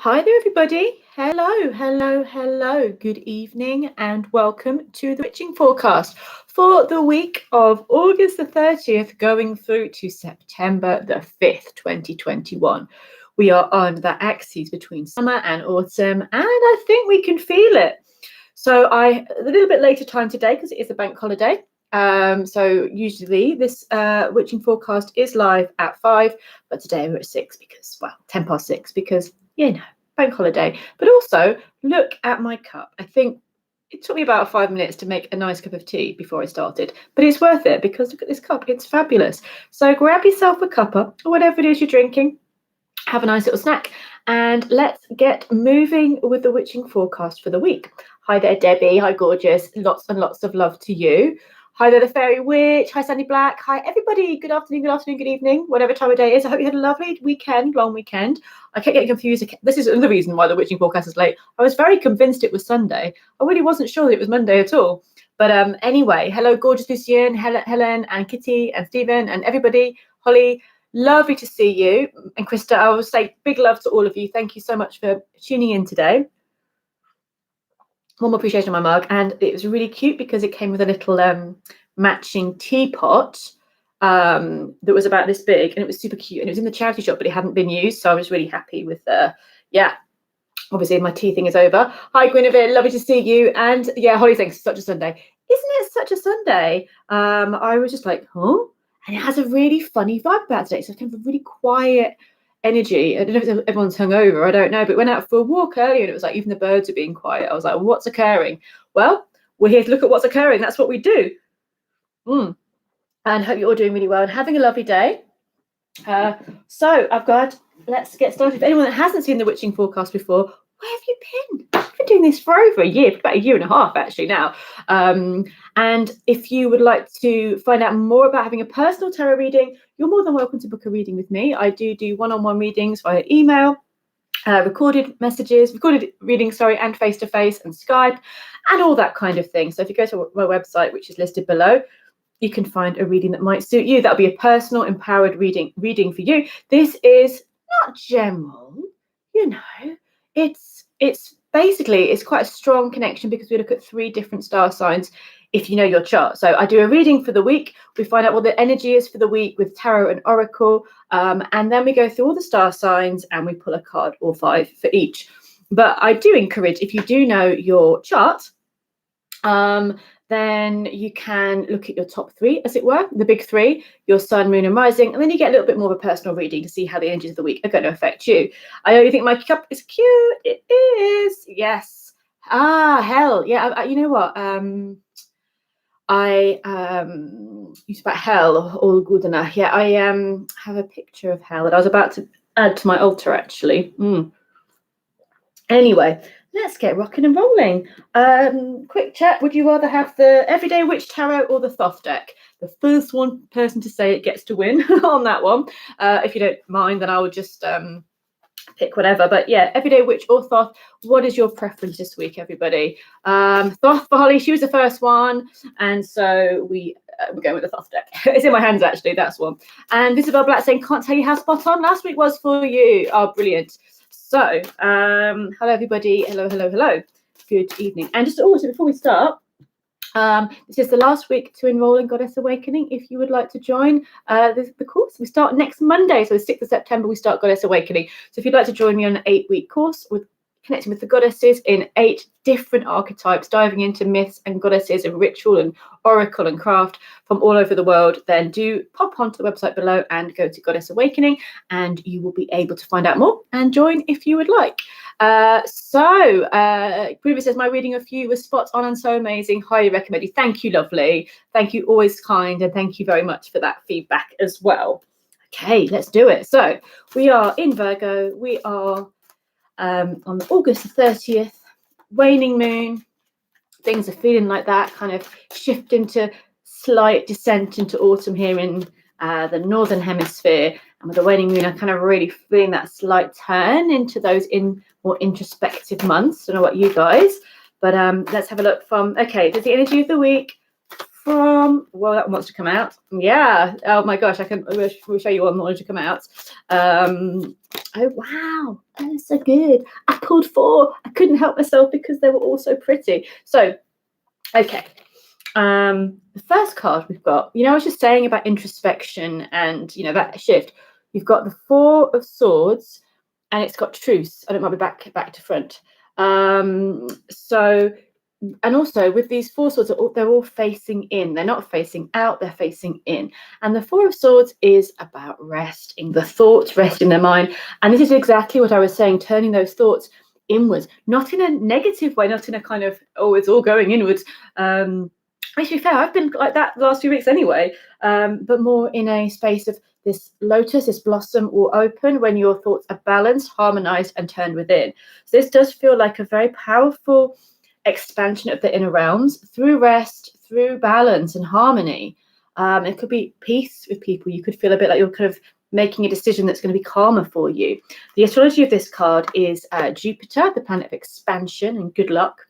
Hi there, everybody. Hello. Good evening and welcome to the witching forecast for the week of August the 30th going through to September the 5th, 2021. We are on the axis between summer and autumn, and I think we can feel it. So a little bit later time today because it is a bank holiday. So usually this witching forecast is live at 5, but today we're at 6 because, well, 10 past 6 because, bank holiday. But also look at my cup. I think it took me about 5 minutes to make a nice cup of tea before I started, but it's worth it because look at this cup. It's fabulous. So grab yourself a cuppa or whatever it is you're drinking, have a nice little snack, and let's get moving with the witching forecast for the week. Hi there, Debbie. Hi, gorgeous. Lots and lots of love to you. Hi there, the Fairy Witch. Hi, Sandy Black. Hi, everybody. Good afternoon, good evening, whatever time of day it is. I hope you had a lovely weekend, long weekend. I kept getting confused. This is another reason why the witching forecast is late. I was very convinced it was Sunday. I really wasn't sure that it was Monday at all. But anyway, hello, gorgeous Lucian, Helen, and Kitty, and Stephen, and everybody. Holly, lovely to see you. And Krista, I will say big love to all of you. Thank you so much for tuning in today. One more appreciation on my mug, and it was really cute because it came with a little matching teapot that was about this big, and it was super cute, and it was in the charity shop, but it hadn't been used, so I was really happy with obviously my tea thing is over. Hi Guinevere, lovely to see you. And yeah, Holly thinks it's such a Sunday. Isn't it such a Sunday? I was just like, huh? And it has a really funny vibe about today. So it's kind of a really quiet energy. I don't know if everyone's hungover, I don't know, but went out for a walk earlier and it was like even the birds are being quiet. I was like, what's occurring? Well, we're here to look at what's occurring. That's what we do. And hope you're all doing really well and having a lovely day. So let's get started. For anyone that hasn't seen the witching forecast before, where have you been? I've been doing this for over a year, about a year and a half actually now. And if you would like to find out more about having a personal tarot reading, you're more than welcome to book a reading with me. I do one-on-one readings via email, recorded readings, and face-to-face and Skype and all that kind of thing. So if you go to my website, which is listed below, you can find a reading that might suit you. That'll be a personal, empowered reading for you. This is not general, it's basically, it's quite a strong connection because we look at 3 different star signs if you know your chart. So I do a reading for the week. We find out what the energy is for the week with tarot and oracle, and then we go through all the star signs and we pull a card or 5 for each. But I do encourage, if you do know your chart, then you can look at your top 3, as it were, the big 3, your sun, moon, and rising, and then you get a little bit more of a personal reading to see how the energies of the week are going to affect you. I know you think my cup is cute. It is. Yes. Hell. Yeah. You know what? I used about hell all good enough. Yeah, I have a picture of hell that I was about to add to my altar, actually. Anyway, let's get rocking and rolling. Quick chat. Would you rather have the Everyday Witch Tarot or the Thoth deck? The first person to say it gets to win on that one. If you don't mind, then I would just pick whatever. But yeah, Everyday Witch or Thoth. What is your preference this week, everybody? Thoth for Holly. She was the first one, and so we're going with the Thoth deck. It's in my hands, actually. That's one. And Isabel Black saying, can't tell you how spot on last week was for you. Oh, brilliant. So, hello everybody. Hello. Good evening. And just also before we start, this is the last week to enroll in Goddess Awakening. If you would like to join the course, we start next Monday. So the 6th of September, we start Goddess Awakening. So if you'd like to join me on an 8-week course with connecting with the goddesses in 8 different archetypes, diving into myths and goddesses and ritual and oracle and craft from all over the world, then do pop onto the website below and go to Goddess Awakening and you will be able to find out more and join if you would like. Previous says my reading of you was spot on and so amazing. Highly recommended. Thank you, lovely. Thank you, always kind, and thank you very much for that feedback as well. Okay, let's do it. So we are in Virgo. We are on August the 30th, waning moon. Things are feeling like that, kind of shift into slight descent into autumn here in the northern hemisphere. And with the waning moon, I'm kind of really feeling that slight turn into those more introspective months. I don't know about you guys, but let's have a look from, okay, there's the energy of the week from, well, that wants to come out. Yeah. Oh my gosh, we'll show you one that wanted to come out. Oh wow, that is so good. I pulled 4. I couldn't help myself because they were all so pretty. So, okay. The first card we've got, I was just saying about introspection and that shift. You've got the 4 of Swords, and it's got truce, and it might be back to front. So, and also with these 4 swords, they're all facing in. They're not facing out, they're facing in. And the 4 of Swords is about resting, the thoughts resting their mind. And this is exactly what I was saying, turning those thoughts inwards, not in a negative way, not in a kind of, oh, it's all going inwards. To be fair, I've been like that the last few weeks anyway, but more in a space of this lotus, this blossom will open when your thoughts are balanced, harmonized, and turned within. So this does feel like a very powerful expansion of the inner realms through rest, through balance and harmony. It could be peace with people. You could feel a bit like you're kind of making a decision that's going to be calmer for you. The astrology of this card is Jupiter, the planet of expansion and good luck,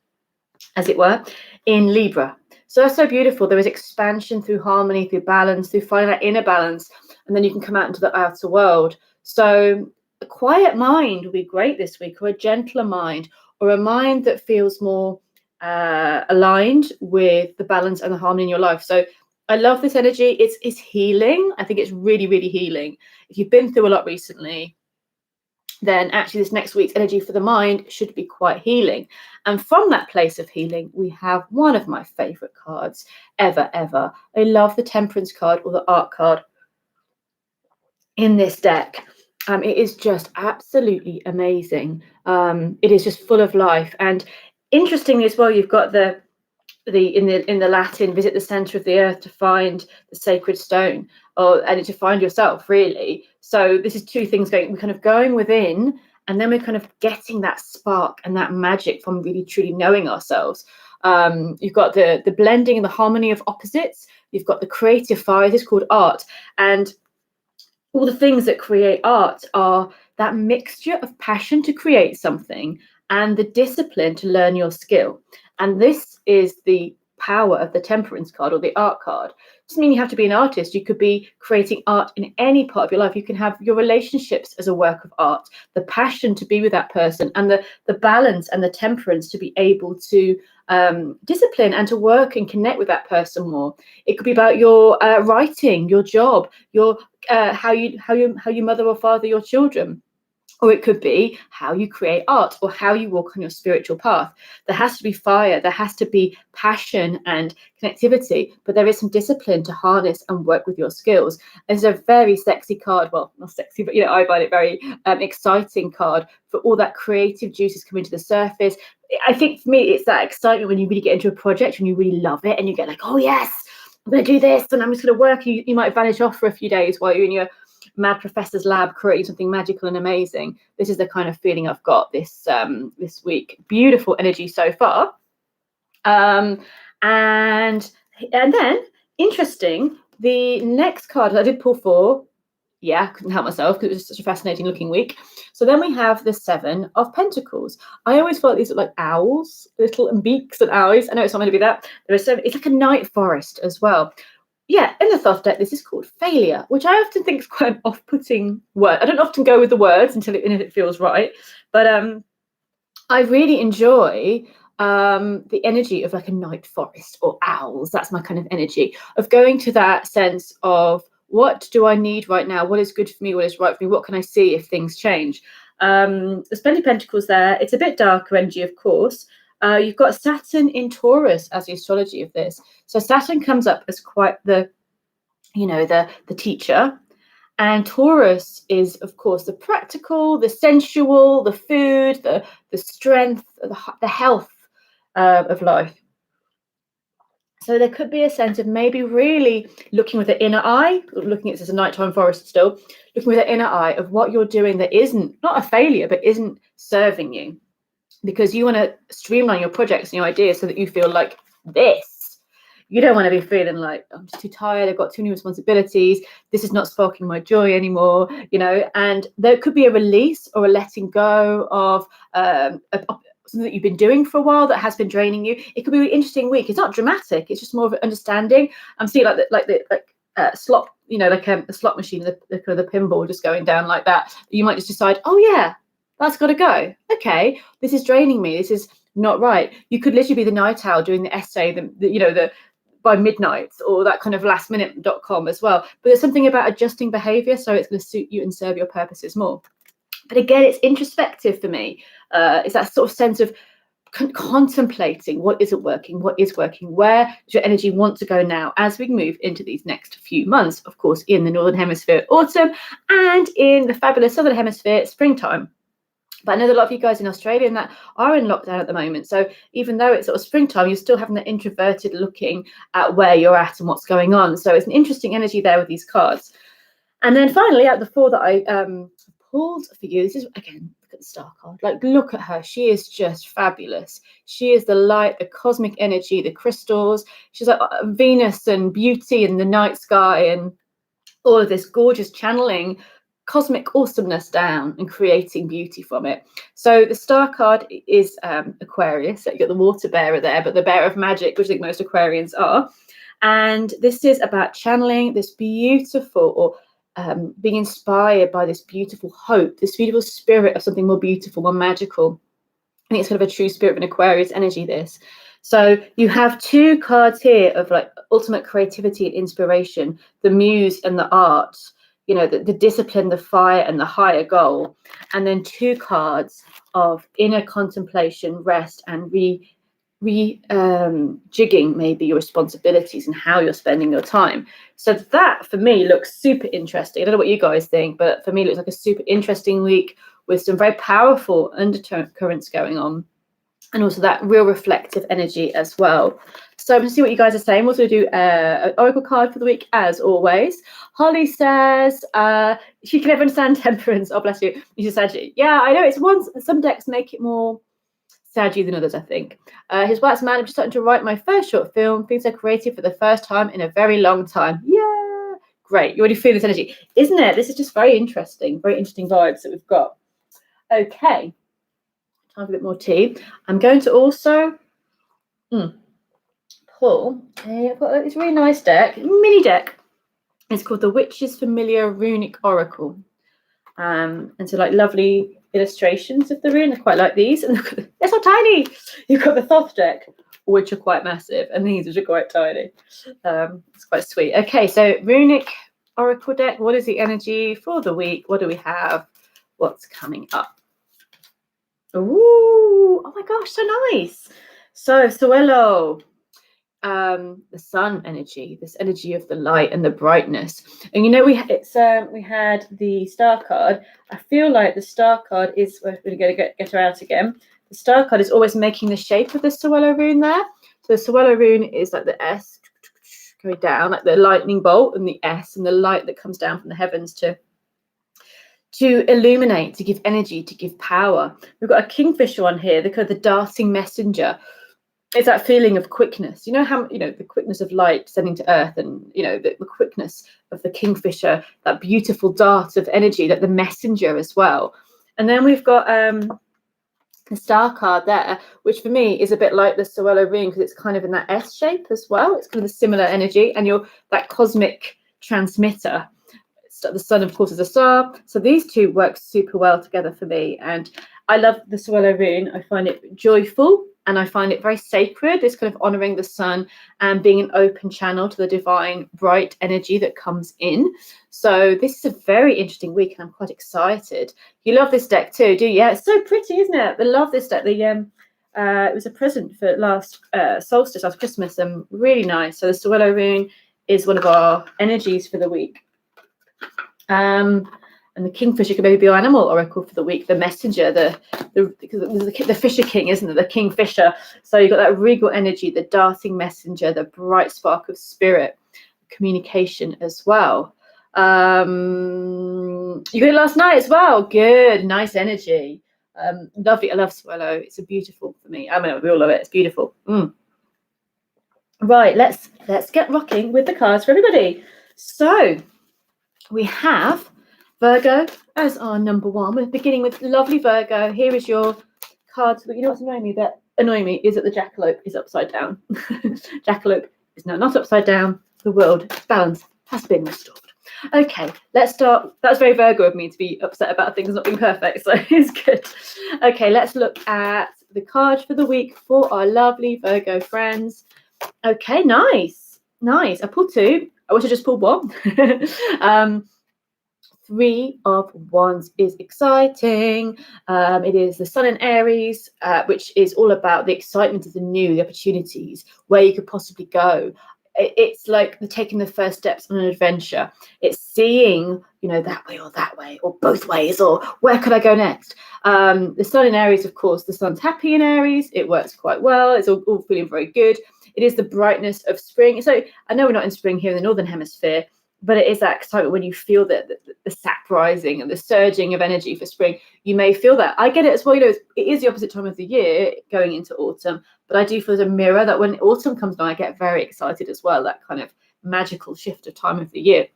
as it were, in Libra. So that's so beautiful. There is expansion through harmony, through balance, through finding that inner balance, and then you can come out into the outer world. So a quiet mind will be great this week, or a gentler mind, or a mind that feels more aligned with the balance and the harmony in your life. So I love this energy. It's healing. I think it's really, really healing. If you've been through a lot recently, then actually this next week's energy for the mind should be quite healing. And from that place of healing, we have one of my favorite cards ever. I love the Temperance card, or the Art card in this deck. It is just absolutely amazing. It is just full of life. And interestingly as well, you've got in the Latin, visit the center of the earth to find the sacred stone, and to find yourself, really. So this is 2 things going. We're kind of going within, and then we're kind of getting that spark and that magic from really truly knowing ourselves. You've got the blending and the harmony of opposites. You've got the creative fire. This is called art, and all the things that create art are that mixture of passion to create something and the discipline to learn your skill. And this is the power of the Temperance card, or the Art card. It doesn't mean you have to be an artist. You could be creating art in any part of your life. You can have your relationships as a work of art, the passion to be with that person, and the balance and the temperance to be able to discipline and to work and connect with that person more. It could be about your writing, your job, your how you mother or father your children. Or it could be how you create art, or how you walk on your spiritual path. There has to be fire, there has to be passion and connectivity, but there is some discipline to harness and work with your skills. It's a very sexy card. Well, not sexy, but I find it very exciting card for all that creative juices coming to the surface. I think for me, it's that excitement when you really get into a project and you really love it, and you get like, oh yes, I'm going to do this, and I'm just going to work. You might vanish off for a few days while you're in your mad professor's lab creating something magical and amazing. This is the kind of feeling I've got this week. Beautiful energy so far. And then interesting, the next card, I did pull 4. Yeah, couldn't help myself because it was such a fascinating looking week. So then we have the 7 of Pentacles. I always thought these look like owls, little beaks and eyes. I know it's not going to be that. There are 7. It's like a night forest as well. Yeah, in the Thoth deck, this is called failure, which I often think is quite an off-putting word. I don't often go with the words until it feels right. But I really enjoy the energy of like a night forest or owls. That's my kind of energy of going to that sense of, what do I need right now? What is good for me? What is right for me? What can I see if things change? There's plenty of Pentacles there. It's a bit darker energy, of course. You've got Saturn in Taurus as the astrology of this. So Saturn comes up as quite the teacher. And Taurus is, of course, the practical, the sensual, the food, the strength, the health of life. So there could be a sense of maybe really looking with the inner eye, looking at this as a nighttime forest still, looking with the inner eye of what you're doing that isn't, not a failure, but isn't serving you. Because you want to streamline your projects and your ideas so that you feel like this. You don't want to be feeling like, I'm just too tired, I've got too many responsibilities, this is not sparking my joy anymore, and there could be a release or a letting go of something that you've been doing for a while that has been draining you. It could be a really interesting week. It's not dramatic. It's just more of an understanding. I'm seeing like the slot, like a slot machine, the kind of the pinball just going down like that. You might just decide, oh yeah, that's got to go. Okay, this is draining me. This is not right. You could literally be the night owl doing the essay, the by midnight, or that kind of lastminute.com as well. But there's something about adjusting behavior so it's going to suit you and serve your purposes more. But again, it's introspective for me. It's that sort of sense of contemplating what isn't working, what is working, where does your energy want to go now as we move into these next few months, of course, in the Northern Hemisphere, autumn, and in the fabulous Southern Hemisphere, springtime. But I know that a lot of you guys in Australia and that are in lockdown at the moment. So even though it's sort of springtime, you're still having that introverted looking at where you're at and what's going on. So it's an interesting energy there with these cards. And then finally, out the four that I pulled for you, this is, again, look at the star card. Like, look at her. She is just fabulous. She is the light, the cosmic energy, the crystals. She's like Venus and beauty and the night sky and all of this gorgeous channeling cosmic awesomeness down and creating beauty from it. So the star card is Aquarius. So you got the water bearer there, but the bearer of magic, which I think most Aquarians are. And this is about channeling this beautiful, or being inspired by this beautiful hope, this beautiful spirit of something more beautiful, more magical. I think it's kind of a true spirit of an Aquarius energy, this. So you have two cards here of like ultimate creativity and inspiration, the muse and the art, the discipline, the fire, and the higher goal. And then two cards of inner contemplation, rest, and jigging maybe your responsibilities and how you're spending your time. So that for me looks super interesting. I don't know what you guys think, but for me it looks like a super interesting week with some very powerful undercurrents going on, and also that real reflective energy as well. So I'm going to see what you guys are saying. We'll also do an oracle card for the week as always. Holly says she can never understand temperance. Oh, bless you. You just said, yeah, I know. It's some decks make it more saggy than others, I think. His Wax Man, I'm just starting to write my first short film. Feels so creative for the first time in a very long time. Yeah, great. You already feel this energy, isn't it? This is just very interesting vibes that we've got. Okay, time for a bit more tea. I'm going to also pull this really nice deck, mini deck. It's called the Witch's Familiar Runic Oracle. And so like lovely illustrations of the rune. I quite like these. And look, they're so tiny. You've got the Thoth deck, which are quite massive, and these which are quite tiny. It's quite sweet. Okay, so Runic Oracle deck. What is the energy for the week? What do we have? What's coming up? Ooh, oh my gosh, so nice. So Suelo, the sun energy, this energy of the light and the brightness. And we had the star card. I feel like the star card is, we're going to get her out again. The star card is always making the shape of the Suelo rune there. So the Suelo rune is like the S going down, like the lightning bolt, and the S and the light that comes down from the heavens to illuminate, to give energy, to give power. We've got a kingfisher on here, the darting messenger. It's that feeling of quickness. The quickness of light descending to earth, and the quickness of the kingfisher, that beautiful dart of energy, that the messenger as well. And then we've got the star card there, which for me is a bit like the Suelo rune because it's kind of in that S shape as well. It's kind of a similar energy, and you're that cosmic transmitter. The sun, of course, is a star. So these two work super well together for me. And I love the Suelo rune. I find it joyful, and I find it very sacred. It's kind of honoring the sun and being an open channel to the divine, bright energy that comes in. So this is a very interesting week, and I'm quite excited. You love this deck too, do you? Yeah, it's so pretty, isn't it? I love this deck. It was a present for last solstice, last Christmas, and really nice. So the Suelo rune is one of our energies for the week. And the kingfisher could maybe be your animal oracle for the week. The messenger, the fisher king, isn't it? The kingfisher. So you've got that regal energy, the darting messenger, the bright spark of spirit, communication as well. You got it last night as well. Good, nice energy. Lovely. I love Suelo. It's a beautiful for me. I mean, we all love it. It's beautiful. Right, let's get rocking with the cards for everybody. So we have Virgo as our number one. We're beginning with lovely Virgo. Here is your cards, but you know what's annoying me? That annoying me is that the jackalope is upside down. Jackalope is now not upside down. The world balance has been restored. Okay, let's start. That's very Virgo of me to be upset about things not being perfect, so it's good. Okay, let's look at the cards for the week for our lovely Virgo friends. Okay, nice. I pulled 2. I wish I just pulled 1. 3 of Wands is exciting. It is the Sun in Aries, which is all about the excitement of the new, the opportunities, where you could possibly go. It's like taking the first steps on an adventure. It's seeing, that way, or both ways, or where could I go next? The Sun in Aries, of course, the Sun's happy in Aries. It works quite well. It's all feeling very good. It is the brightness of spring. So I know we're not in spring here in the Northern Hemisphere, but it is that excitement when you feel that the sap rising and the surging of energy for spring. You may feel that. I get it as well. It is the opposite time of the year going into autumn, but I do feel as a mirror that when autumn comes on, I get very excited as well, that kind of magical shift of time of the year.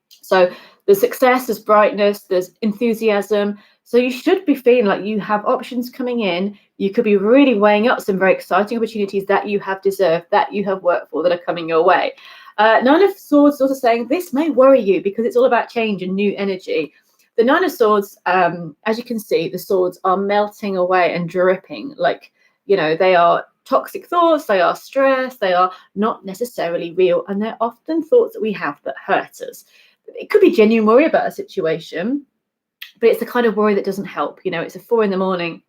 So there's success, there's brightness, there's enthusiasm. So you should be feeling like you have options coming in. You could be really weighing up some very exciting opportunities that you have deserved, that you have worked for, that are coming your way. Nine of Swords is also saying this may worry you because it's all about change and new energy. The Nine of Swords, as you can see, the swords are melting away and dripping. Like, they are toxic thoughts, they are stress, they are not necessarily real, and they're often thoughts that we have that hurt us. It could be genuine worry about a situation, but it's the kind of worry that doesn't help. It's a 4 a.m.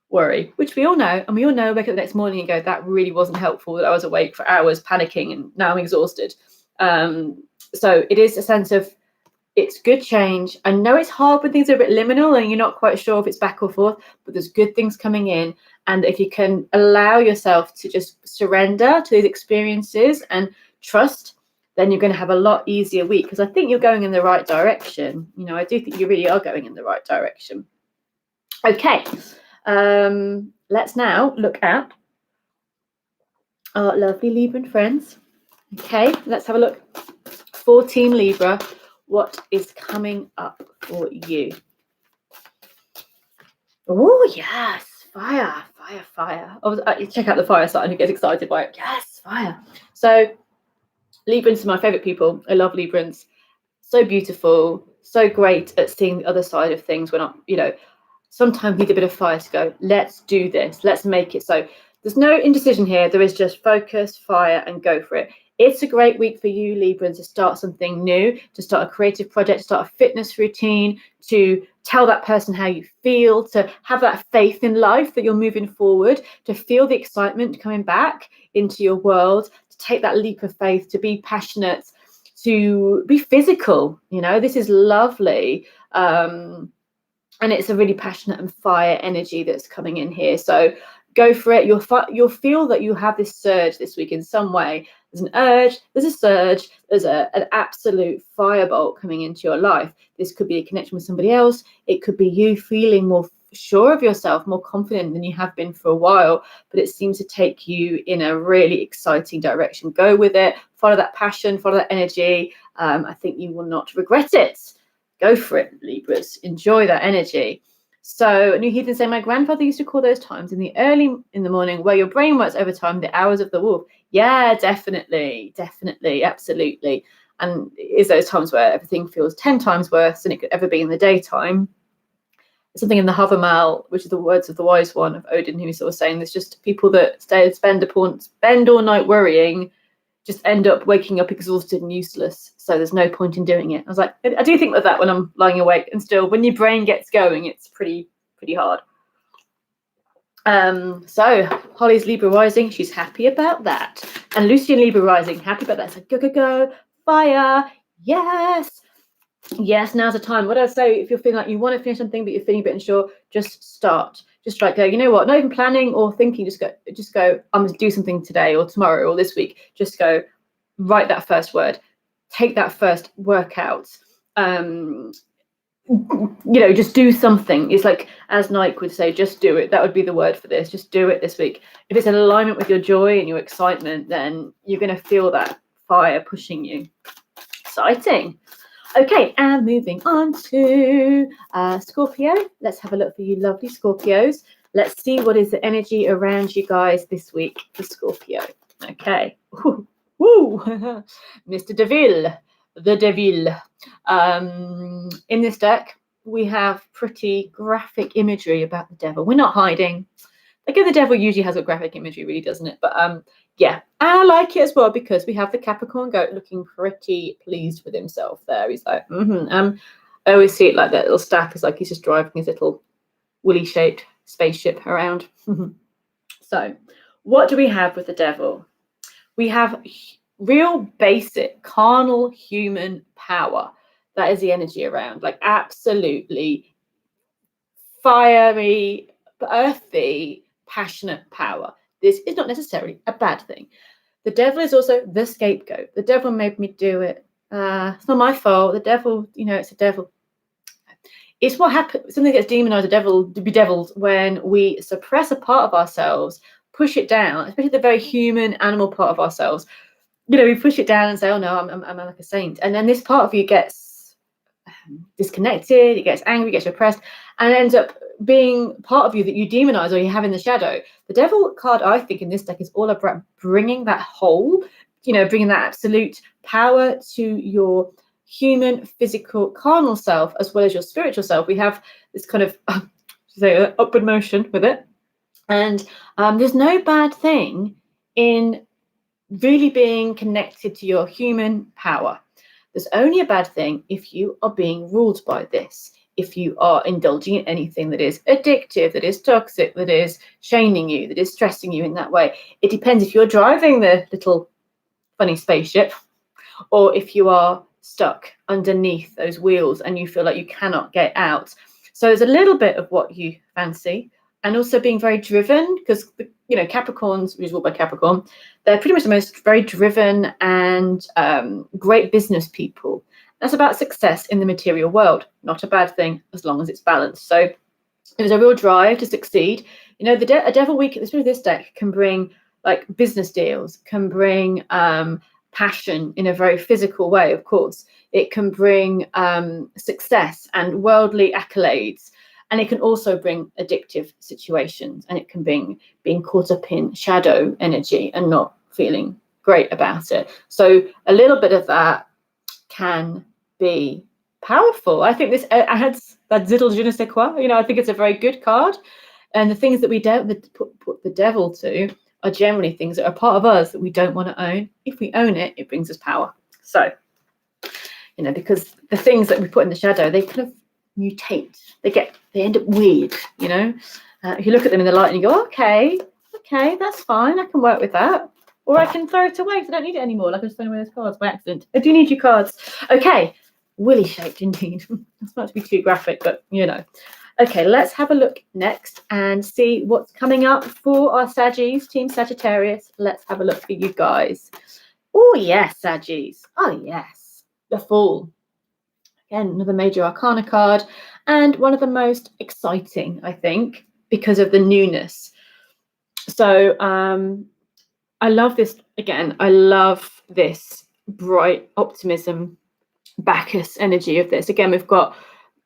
worry, which we all know, and we all know, wake up the next morning and go, that really wasn't helpful, that I was awake for hours panicking and now I'm exhausted. So it is a sense of, it's good change. I know it's hard when things are a bit liminal and you're not quite sure if it's back or forth, but there's good things coming in. And if you can allow yourself to just surrender to these experiences and trust, then you're going to have a lot easier week, because I think you're going in the right direction. I do think you really are going in the right direction. Okay. Let's now look at our lovely Libran friends. Okay, let's have a look for Team Libra. What is coming up for you? Oh, yes, fire. Check out the fire sign and get excited by it. Yes, fire. So Librans are my favorite people. I love Librans. So beautiful, so great at seeing the other side of things when sometimes need a bit of fire to go, let's do this, let's make it. So there's no indecision here. There is just focus, fire, and go for it. It's a great week for you, Libran, to start something new, to start a creative project, to start a fitness routine, to tell that person how you feel, to have that faith in life that you're moving forward, to feel the excitement coming back into your world, to take that leap of faith, to be passionate, to be physical. This is lovely. And it's a really passionate and fire energy that's coming in here. So go for it. You'll feel that you have this surge this week in some way. There's an urge, there's a surge, there's an absolute firebolt coming into your life. This could be a connection with somebody else. It could be you feeling more sure of yourself, more confident than you have been for a while, but it seems to take you in a really exciting direction. Go with it. Follow that passion, follow that energy. I think you will not regret it. Go for it, Libras. Enjoy that energy. So New Heathen saying, my grandfather used to call those times in the morning where your brain works overtime, the hours of the wolf. Yeah, definitely, absolutely. And it is those times where everything feels 10 times worse than it could ever be in the daytime. There's something in the Havamal, which is the words of the wise one of Odin, who is sort of saying there's just people that spend all night worrying, just end up waking up exhausted and useless. So there's no point in doing it. I was like, I do think of that when I'm lying awake, and still when your brain gets going, it's pretty hard. So Holly's Libra rising, she's happy about that. And Lucy in Libra rising, happy about that. It's like, go, fire, yes, now's the time. What I say, if you're feeling like you want to finish something but you're feeling a bit unsure, just start. Just like go, you know what, not even planning or thinking, just go, I'm going to do something today or tomorrow or this week. Just go, write that first word, take that first workout. Just do something. It's like, as Nike would say, just do it. That would be the word for this. Just do it this week. If it's in alignment with your joy and your excitement, then you're going to feel that fire pushing you. Exciting. Okay, and moving on to Scorpio. Let's have a look for you lovely Scorpios. Let's see what is the energy around you guys this week for Scorpio. Okay. Woo. Mr. Deville, the Devil. In this deck, we have pretty graphic imagery about the devil. We're not hiding. Again, the devil usually has a graphic imagery, really, doesn't it? But yeah, and I like it as well because we have the Capricorn goat looking pretty pleased with himself there. He's like, I always see it like that little staff is like he's just driving his little woolly-shaped spaceship around. So, what do we have with the devil? We have real basic carnal human power. That is the energy around, like absolutely fiery, earthy, passionate power. This is not necessarily a bad thing. The devil is also the scapegoat. The devil made me do it. It's not my fault. The devil, it's a devil. It's what happens. Something gets demonized, the devil, bedeviled, when we suppress a part of ourselves, push it down, especially the very human, animal part of ourselves. We push it down and say, "Oh no, I'm like a saint," and then this part of you gets disconnected, it gets angry, it gets repressed, and ends up being part of you that you demonize or you have in the shadow. The devil card, I think, in this deck is all about bringing that whole, bringing that absolute power to your human, physical, carnal self, as well as your spiritual self. We have this kind of upward motion with it. And there's no bad thing in really being connected to your human power. There's only a bad thing if you are being ruled by this, if you are indulging in anything that is addictive, that is toxic, that is chaining you, that is stressing you in that way. It depends if you're driving the little funny spaceship or if you are stuck underneath those wheels and you feel like you cannot get out. So there's a little bit of what you fancy, and also being very driven, because Capricorns, which is ruled by Capricorn, they're pretty much the most very driven and great business people. That's about success in the material world. Not a bad thing as long as it's balanced. So there's a real drive to succeed. A devil week, especially this deck, can bring like business deals, can bring passion in a very physical way. Of course, it can bring success and worldly accolades. And it can also bring addictive situations, and it can bring being caught up in shadow energy and not feeling great about it. So a little bit of that can be powerful. I think this adds that little je ne sais quoi. I think it's a very good card. And the things that we put the devil to are generally things that are part of us that we don't want to own. If we own it, it brings us power. So, because the things that we put in the shadow, they kind of mutate. They end up weird. If you look at them in the light and you go, okay, that's fine, I can work with that, or I can throw it away because I don't need it anymore. Like I just thrown away those cards by accident. I do need your cards. Okay, woolly shaped indeed. That's not to be too graphic, but okay, let's have a look next and see what's coming up for our Saggies, Team Sagittarius. Let's have a look for you guys. Oh yes, Saggies. Oh yes, the Fool. Again, another major arcana card, and one of the most exciting, I think, because of the newness. So I love this. Again, I love this bright optimism, Bacchus energy of this. Again, we've got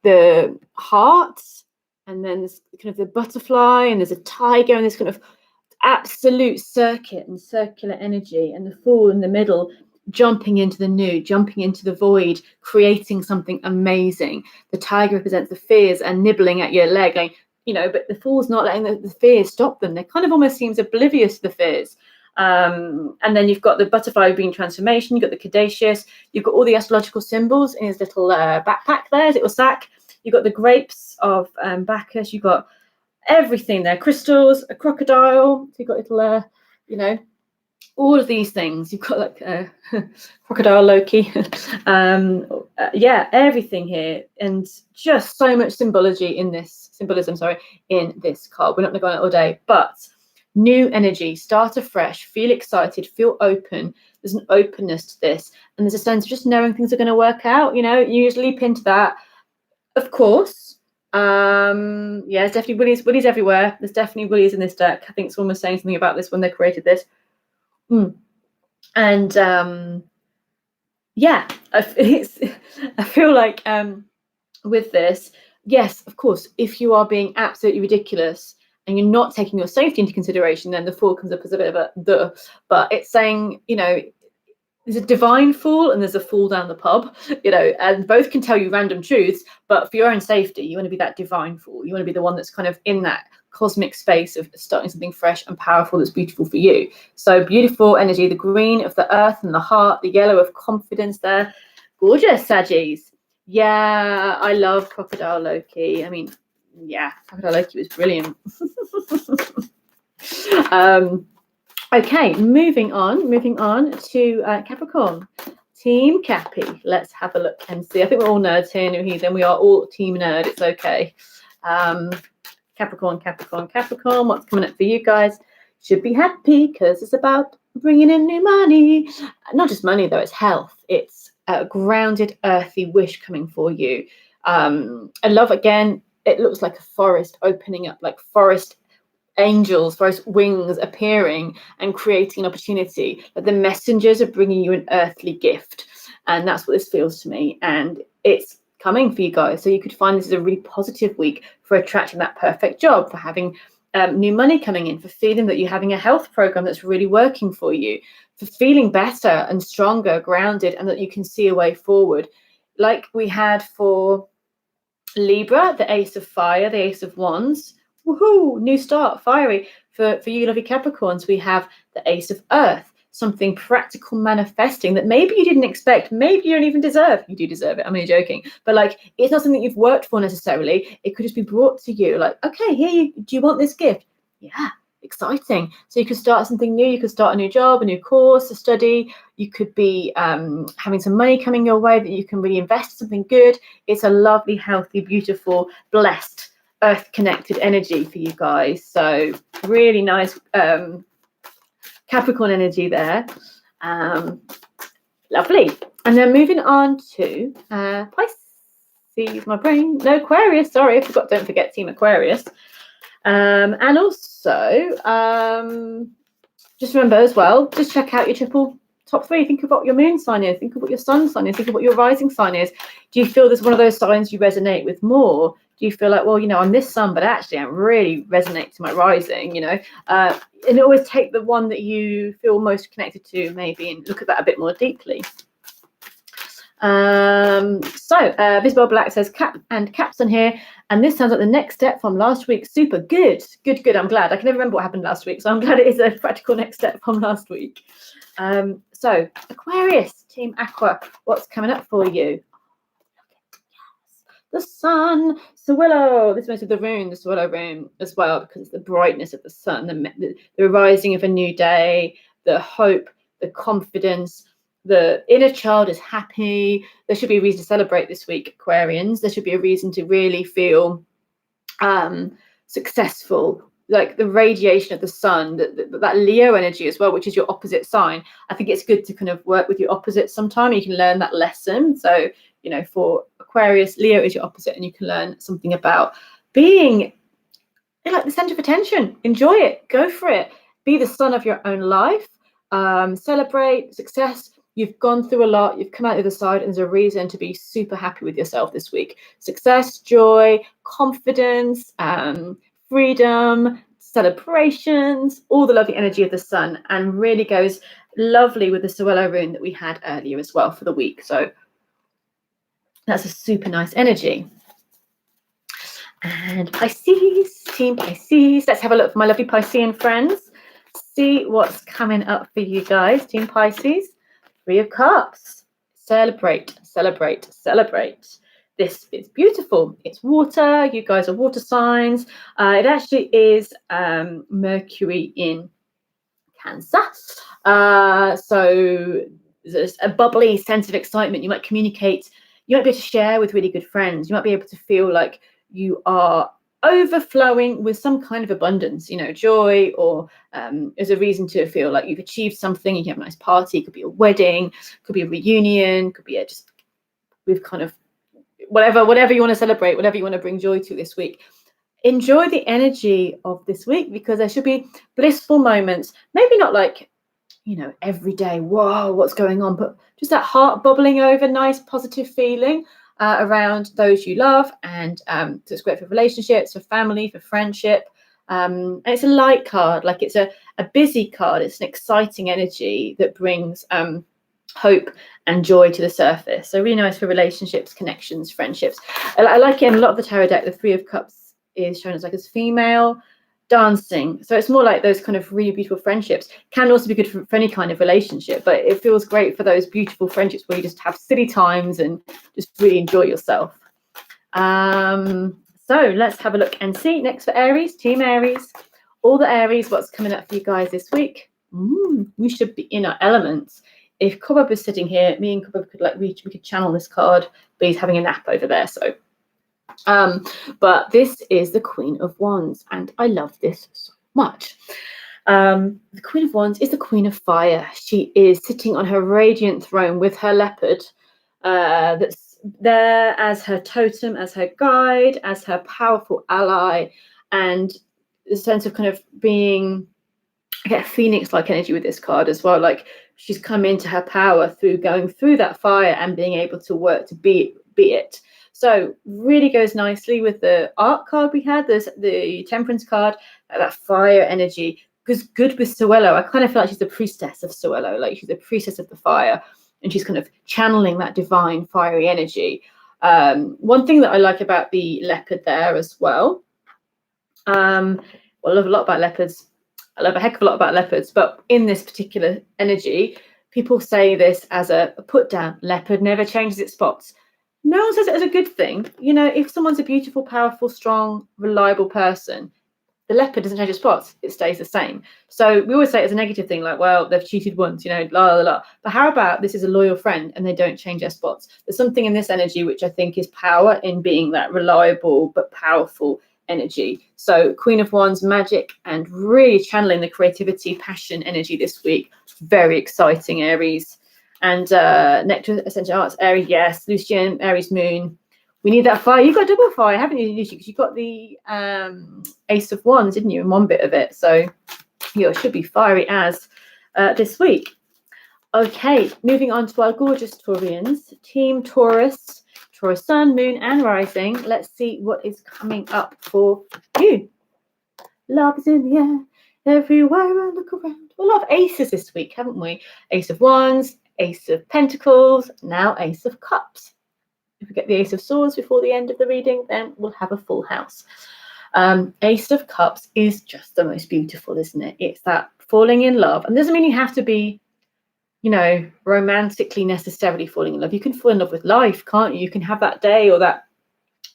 the heart, and then there's kind of the butterfly, and there's a tiger, and this kind of absolute circuit and circular energy, and the Fool in the middle, jumping into the new, jumping into the void, creating something amazing. The tiger represents the fears and nibbling at your leg, but the Fool's not letting the fears stop them. They kind of almost seems oblivious to the fears. And then you've got the butterfly being transformation, you've got the caduceus, you've got all the astrological symbols in his little backpack there, his little sack. You've got the grapes of Bacchus, you've got everything there, crystals, a crocodile, so you've got little, all of these things. You've got like crocodile Loki. Yeah, everything here, and just so much symbolism in this card. We're not going to go on it all day, but new energy, start afresh, feel excited, feel open. There's an openness to this, and there's a sense of just knowing things are going to work out. Usually pinned to that, of course. Yeah, there's definitely willies everywhere. There's definitely willies in this deck. I think someone was saying something about this when they created this. And yeah, I feel like with this, yes, of course, if you are being absolutely ridiculous and you're not taking your safety into consideration, then the Fool comes up as a bit of a duh. But it's saying, you know, there's a divine fool and there's a fool down the pub, you know, and both can tell you random truths, but for your own safety, you want to be that divine fool. You want to be the one that's kind of in that cosmic space of starting something fresh and powerful that's beautiful for you. So beautiful energy, the green of the earth and the heart, the yellow of confidence there. Gorgeous, Saggies. Yeah, I love Crocodile Loki. I mean, yeah, Crocodile Loki was brilliant. Okay, moving on to Capricorn. Team Cappy. Let's have a look and see. I think we're all nerds here, then we are all team nerd. It's okay. Capricorn. What's coming up for you guys? Should be happy because it's about bringing in new money. Not just money, though. It's health. It's a grounded, earthy wish coming for you. I love, again, it looks like a forest opening up, like forest angels, forest wings appearing and creating an opportunity. But the messengers are bringing you an earthly gift, and that's what this feels to me. And it's coming for you guys. So you could find this is a really positive week for attracting that perfect job, for having new money coming in, for feeling that you're having a health program that's really working for you, for feeling better and stronger, grounded, and that you can see a way forward. Like we had for Libra, the Ace of Fire, the Ace of Wands. Woohoo, new start, fiery. For you lovely Capricorns, we have the Ace of Earth, something practical, manifesting that maybe you didn't expect, maybe you don't even deserve. You do deserve it, I'm only joking. But like, it's not something you've worked for necessarily. It could just be brought to you like, okay, do you want this gift? Yeah, exciting. So you could start something new. You could start a new job, a new course, a study. You could be having some money coming your way that you can really invest in something good. It's a lovely, healthy, beautiful, blessed, earth connected energy for you guys. So really nice Capricorn energy there. Lovely. And then moving on to Pisces, my brain. No, Aquarius, sorry, I forgot. Don't forget Team Aquarius. And also just remember as well, just check out your triple top three. Think of what your moon sign is, think of what your sun sign is, think of what your rising sign is. Do you feel there's one of those signs you resonate with more? Do you feel like, well, you know, I'm this sun, but actually I really resonate to my rising, you know? And always take the one that you feel most connected to, maybe, and look at that a bit more deeply. Bisbal Black says caps on here, and this sounds like the next step from last week. Super good. I'm glad. I can never remember what happened last week, so I'm glad it is a practical next step from last week. So Aquarius, Team Aqua, what's coming up for you? The sun, Sewillow. This one's with the rune, the Sewillow rune as well, because it's the brightness of the sun, the rising of a new day, the hope, the confidence. The inner child is happy. There should be a reason to celebrate this week, Aquarians. There should be a reason to really feel successful, like the radiation of the sun, that Leo energy as well, which is your opposite sign. I think it's good to kind of work with your opposite sometime. You can learn that lesson. So, you know, for Aquarius, Leo is your opposite, and you can learn something about being like the center of attention. Enjoy it. Go for it. Be the sun of your own life. Celebrate success. You've gone through a lot. You've come out the other side, and there's a reason to be super happy with yourself this week. Success, joy, confidence, freedom, celebrations, all the lovely energy of the sun, and really goes lovely with the Sewillow rune that we had earlier as well for the week. So that's a super nice energy. And Pisces, Team Pisces. Let's have a look for my lovely Piscean friends. See what's coming up for you guys, Team Pisces. Three of Cups. Celebrate. This is beautiful. It's water. You guys are water signs. It actually is Mercury in Cancer. So there's a bubbly sense of excitement. You might communicate. You might be able to share with really good friends. You might be able to feel like you are overflowing with some kind of abundance, you know, joy, or there's a reason to feel like you've achieved something. You can have a nice party. It could be a wedding, could be a reunion, could be just with kind of whatever you want to celebrate, whatever you want to bring joy to this week. Enjoy the energy of this week, because there should be blissful moments. Maybe not like, you know, every day, whoa, what's going on, but just that heart bubbling over, nice positive feeling around those you love. And so it's great for relationships, for family, for friendship. And it's a light card, like it's a busy card. It's an exciting energy that brings hope and joy to the surface. So really nice for relationships, connections, friendships. I like it in a lot of the tarot deck. The Three of Cups is shown as like as female dancing. So it's more like those kind of really beautiful friendships. Can also be good for any kind of relationship, but it feels great for those beautiful friendships where you just have silly times and just really enjoy yourself. So let's have a look and see. Next for Aries, Team Aries. All the Aries, what's coming up for you guys this week? We should be in our elements. If Cobweb was sitting here, me and Cobweb could we could channel this card, but he's having a nap over there. So, but this is the Queen of Wands, and I love this so much. The Queen of Wands is the Queen of Fire. She is sitting on her radiant throne with her leopard, that's there as her totem, as her guide, as her powerful ally, and the sense of kind of being. I get Phoenix-like energy with this card as well. Like she's come into her power through going through that fire and being able to work to be it. So really goes nicely with the art card we had, the Temperance card, that fire energy. Because good with Suello, I kind of feel like she's the priestess of Suello, like she's the priestess of the fire, and she's kind of channeling that divine fiery energy. One thing that I like about the leopard there as well, I love a lot about leopards. I love a heck of a lot about leopards, but in this particular energy, people say this as a put down. Leopard never changes its spots. No one says it as a good thing. You know, if someone's a beautiful, powerful, strong, reliable person, the leopard doesn't change its spots. It stays the same. So we always say it as a negative thing, like, well, they've cheated once, you know, la, la, la. But how about this is a loyal friend and they don't change their spots? There's something in this energy which I think is power in being that reliable but powerful energy. So Queen of Wands, magic, and really channeling the creativity, passion, energy this week. Very exciting, Aries. And Nectar Essential Arts, Aries, yes. Lucian, Aries Moon. We need that fire. You got double fire, haven't you, Lucian? Because you got the Ace of Wands, didn't you, in one bit of it? So you should be fiery as this week. Okay, moving on to our gorgeous Taurians. Team Taurus. Taurus Sun, Moon, and Rising. Let's see what is coming up for you. Love is in the air, everywhere I look around. A lot of aces this week, haven't we? Ace of Wands, Ace of Pentacles, now Ace of Cups. If we get the Ace of Swords before the end of the reading, then we'll have a full house. Ace of Cups is just the most beautiful, isn't it? It's that falling in love. And doesn't mean you have to be, you know, romantically necessarily falling in love. You can fall in love with life, can't you? You can have that day or that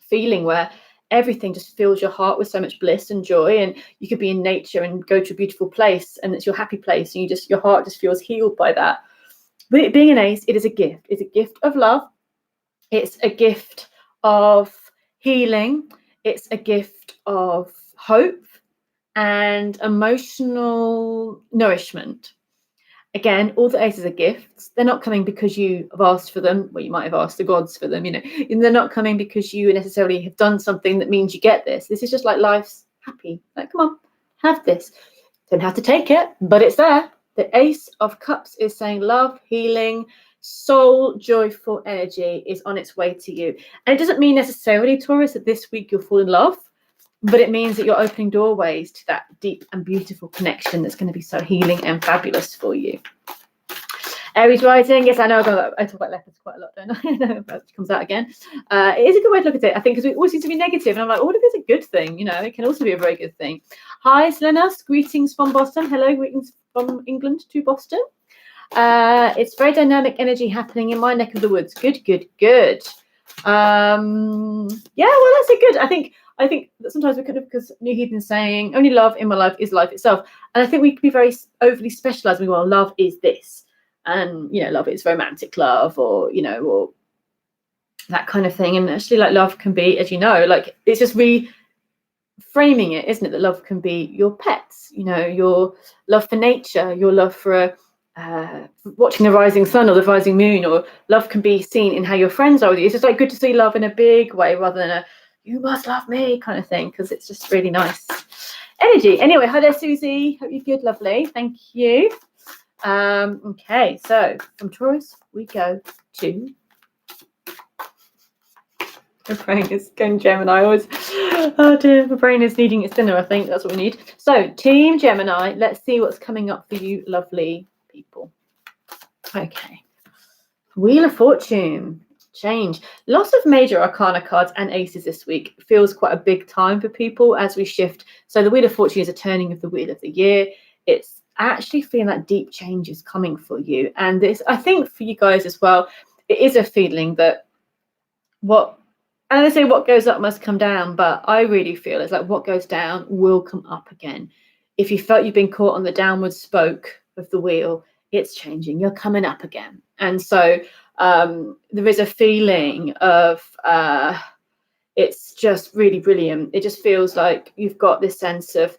feeling where everything just fills your heart with so much bliss and joy, and you could be in nature and go to a beautiful place and it's your happy place and your heart just feels healed by that. But it being an ace, it is a gift. It's a gift of love. It's a gift of healing. It's a gift of hope and emotional nourishment. Again, all the aces are gifts. They're not coming because you have asked for them. Well, you might have asked the gods for them, you know. And they're not coming because you necessarily have done something that means you get this. This is just like life's happy. Like, come on, have this. Don't have to take it, but it's there. The Ace of Cups is saying love, healing, soul, joyful energy is on its way to you. And it doesn't mean necessarily, Taurus, that this week you'll fall in love. But it means that you're opening doorways to that deep and beautiful connection that's going to be so healing and fabulous for you. Aries rising, yes, I know I talk about leopards quite a lot, don't I? I know that comes out again. It is a good way to look at it, I think, because we always seem to be negative, and I'm like, what if it's a good thing? You know, it can also be a very good thing. Hi, Selenas, greetings from Boston. Hello, greetings from England to Boston. It's very dynamic energy happening in my neck of the woods. Good, good, good. Yeah, well, that's a good. I think that sometimes we could have, because New Heathen's saying only love in my life is life itself, and I think we could be very overly specialised. Well, love is this, and you know, love is romantic love, or you know, or that kind of thing. And actually, like, love can be, as you know, like, it's just reframing it, isn't it? That love can be your pets, you know, your love for nature, your love for watching the rising sun or the rising moon, or love can be seen in how your friends are with you. It's just like good to see love in a big way rather than a you must love me kind of thing, because it's just really nice energy. Anyway, hi there, Susie. Hope you're good, lovely. Thank you. Okay, so from Taurus we go to praying is going Gemini. I always Oh dear, my brain is needing its dinner, I think. That's what we need. So, Team Gemini, let's see what's coming up for you lovely people. Okay. Wheel of Fortune. Change. Lots of major arcana cards and aces this week. Feels quite a big time for people as we shift. So the Wheel of Fortune is a turning of the wheel of the year. It's actually feeling that deep change is coming for you. And this, I think for you guys as well, it is a feeling that and they say what goes up must come down, but I really feel it's like what goes down will come up again. If you felt you've been caught on the downward spoke of the wheel, it's changing. You're coming up again. And so there is a feeling of it's just really brilliant. It just feels like you've got this sense of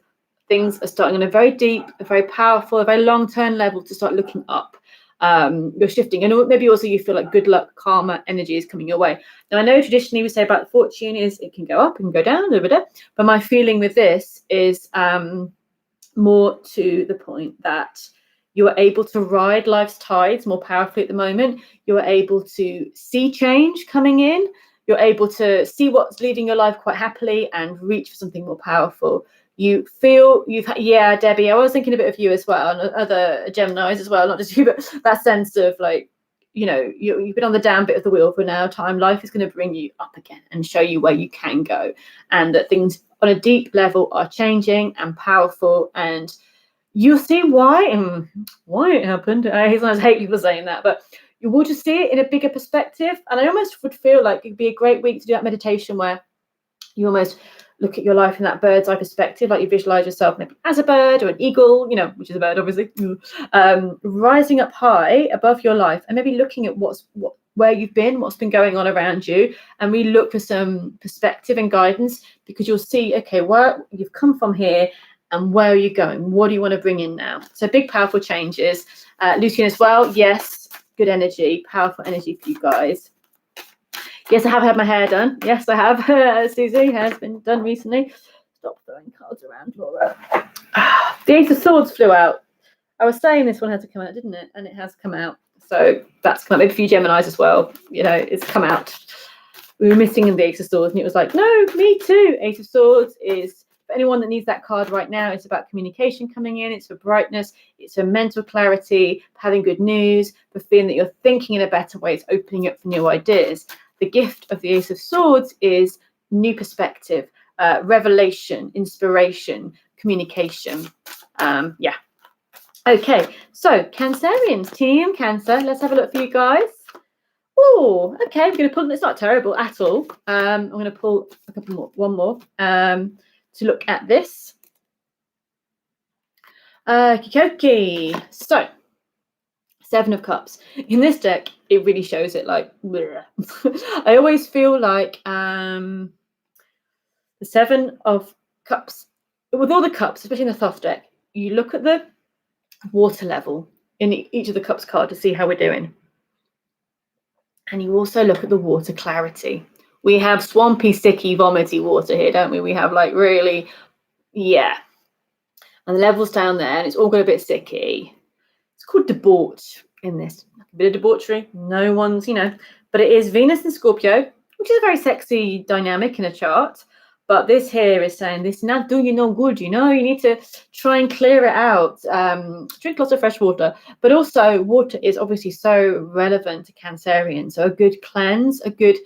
things are starting on a very deep, a very powerful, a very long-term level to start looking up. You're shifting, and maybe also you feel like good luck, karma, energy is coming your way. Now, I know traditionally we say about fortune is it can go up, it can go down, but my feeling with this is more to the point that you are able to ride life's tides more powerfully at the moment. You are able to see change coming in. You're able to see what's leading your life quite happily and reach for something more powerful. You feel yeah, Debbie, I was thinking a bit of you as well, and other Geminis as well, not just you, but that sense of like, you know, you've been on the down bit of the wheel for now time. Life is going to bring you up again and show you where you can go, and that things on a deep level are changing and powerful, and you'll see why it happened. I hate people saying that, but you will just see it in a bigger perspective. And I almost would feel like it'd be a great week to do that meditation where you almost look at your life in that bird's eye perspective, like you visualize yourself maybe as a bird or an eagle, you know, which is a bird, obviously, rising up high above your life and maybe looking at where you've been, what's been going on around you, and we look for some perspective and guidance, because you'll see, okay, where you've come from here and where are you going? What do you want to bring in now? So big, powerful changes. Lucian as well. Yes, good energy, powerful energy for you guys. Yes, I have had my hair done. Yes, I have. Susie has been done recently. Stop throwing cards around, Laura. The Ace of Swords flew out. I was saying this one had to come out, didn't it? And it has come out. So that's come out. Maybe a few Geminis as well. You know, it's come out. We were missing in the Ace of Swords, and it was like, no, me too. Ace of Swords is, for anyone that needs that card right now, it's about communication coming in. It's for brightness. It's for mental clarity, having good news, for feeling that you're thinking in a better way. It's opening up for new ideas. The gift of the Ace of Swords is new perspective, revelation, inspiration, communication. Yeah. Okay, so Cancerians, Team Cancer, let's have a look for you guys. Oh, okay, I'm going to pull, it's not terrible at all. I'm going to pull a couple more, one more, to look at this. Kikoki. So, Seven of Cups. In this deck, it really shows it like, I always feel like the Seven of Cups, with all the cups, especially in the Thoth deck, you look at the water level in each of the cups card to see how we're doing. And you also look at the water clarity. We have swampy, sticky, vomity water here, don't we? We have like really, yeah. And the level's down there and it's all got a bit sticky. It's called debauch in this. A bit of debauchery. No one's, you know, but it is Venus and Scorpio, which is a very sexy dynamic in a chart. But this here is saying this is not doing you no good, you know. You need to try and clear it out. Drink lots of fresh water. But also water is obviously so relevant to Cancerian. So a good cleanse, a good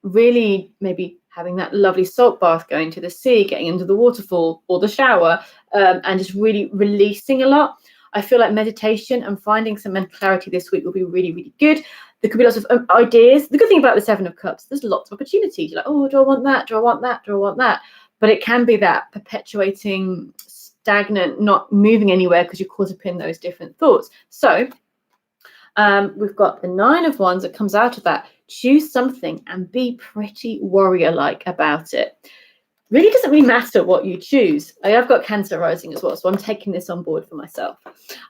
really maybe having that lovely salt bath, going to the sea, getting into the waterfall or the shower, and just really releasing a lot. I feel like meditation and finding some mental clarity this week will be really, really good. There could be lots of ideas. The good thing about the Seven of Cups, there's lots of opportunities. You're like, oh, do I want that? Do I want that? Do I want that? But it can be that perpetuating, stagnant, not moving anywhere because you're caught up in those different thoughts. So we've got the Nine of Wands that comes out of that. Choose something and be pretty warrior-like about it. Really doesn't really matter what you choose. I've got Cancer rising as well, so I'm taking this on board for myself.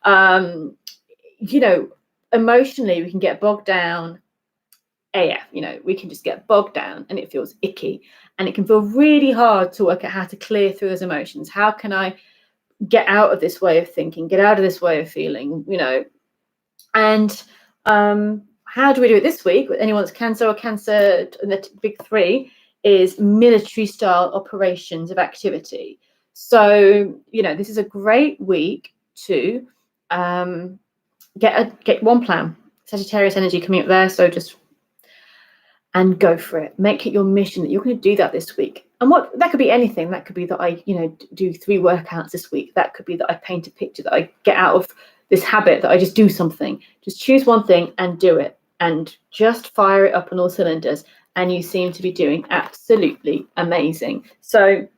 You know, emotionally, we can get bogged down. AF, you know, we can just get bogged down and it feels icky. And it can feel really hard to work out how to clear through those emotions. How can I get out of this way of thinking, get out of this way of feeling, you know? And how do we do it this week with anyone that's Cancer or Cancer in the big three? is military style operations of activity. So, this is a great week to get one plan. Sagittarius energy coming up there, so and go for it. Make it your mission that you're going to do that this week. And that could be anything. That could be that I, do 3 workouts this week. That could be that I paint a picture, that I get out of this habit, that I just do something. Just choose one thing and do it, and just fire it up on all cylinders. And you seem to be doing absolutely amazing. So,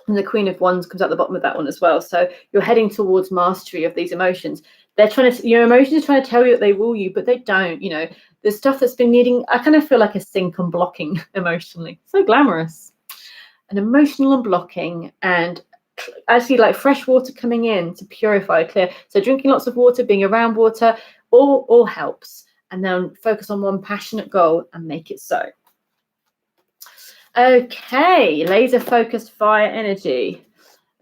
and the Queen of Wands comes out the bottom of that one as well. So you're heading towards mastery of these emotions. Your emotions are trying to tell you that they rule you, but they don't. The stuff that's been needing, I kind of feel like a sink and blocking emotionally. So glamorous. And emotional and blocking, and actually like fresh water coming in to purify, clear. So drinking lots of water, being around water, all helps. And then focus on one passionate goal and make it so. Okay, laser focused fire energy.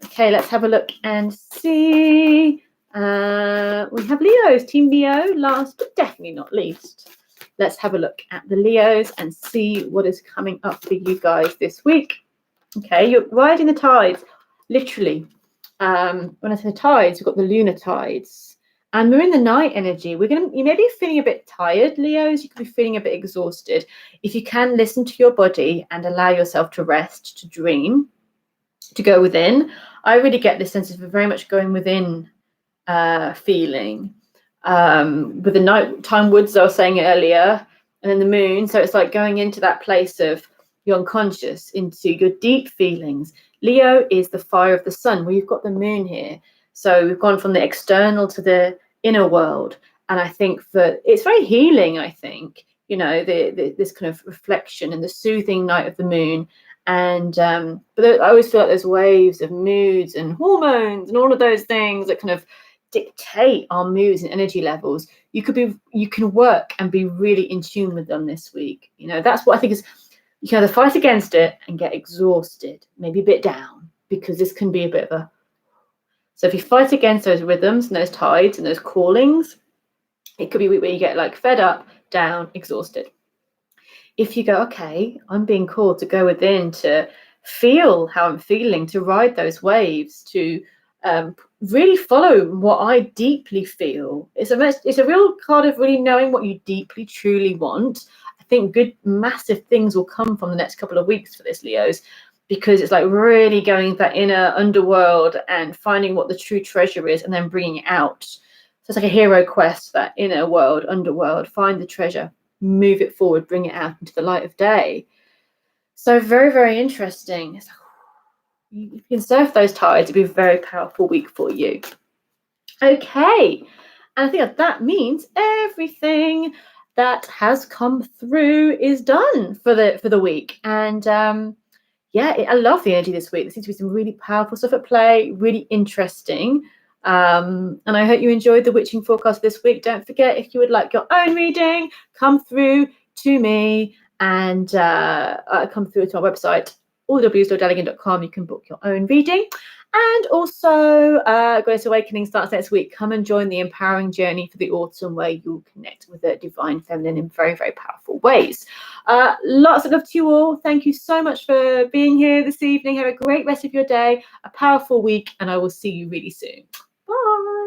Okay, let's have a look and see. We have Leos, Team Leo, last but definitely not least. Let's have a look at the Leos and see what is coming up for you guys this week. Okay, you're riding the tides, literally. When I say tides, we've got the lunar tides. And we're in the night energy. You may be feeling a bit tired, Leos. You could be feeling a bit exhausted. If you can listen to your body and allow yourself to rest, to dream, to go within. I really get this sense of very much going within feeling. With the nighttime woods, I was saying earlier, and then the moon. So it's like going into that place of your unconscious, into your deep feelings. Leo is the fire of the sun. Well, you've got the moon here. So we've gone from the external to the inner world. And I think that it's very healing, I think, this kind of reflection and the soothing night of the moon. And but I always feel like there's waves of moods and hormones and all of those things that kind of dictate our moods and energy levels. You can work and be really in tune with them this week. That's what I think is, you can either fight against it and get exhausted, maybe a bit down, because this can be a bit of a. So if you fight against those rhythms and those tides and those callings, it could be where you get like fed up, down, exhausted. If you go, okay, I'm being called to go within, to feel how I'm feeling, to ride those waves, to really follow what I deeply feel. It's a real card of really knowing what you deeply, truly want. I think good, massive things will come from the next couple of weeks for this, Leos, because it's like really going into that inner underworld and finding what the true treasure is and then bringing it out. So it's like a hero quest, that inner world, underworld, find the treasure, move it forward, bring it out into the light of day. So very, very interesting. It's like, you can surf those tides. It'd be a very powerful week for you. Okay. And I think that means everything that has come through is done for the week. And I love the energy this week. There seems to be some really powerful stuff at play, really interesting. And I hope you enjoyed the witching forecast this week. Don't forget, if you would like your own reading, come through to me and come through to our website, allw's.daligan.com. You can book your own reading. And also, Grace Awakening starts next week. Come and join the empowering journey for the autumn, where you'll connect with the divine feminine in very, very powerful ways. Lots of love to you all. Thank you so much for being here this evening. Have a great rest of your day, a powerful week, and I will see you really soon. Bye.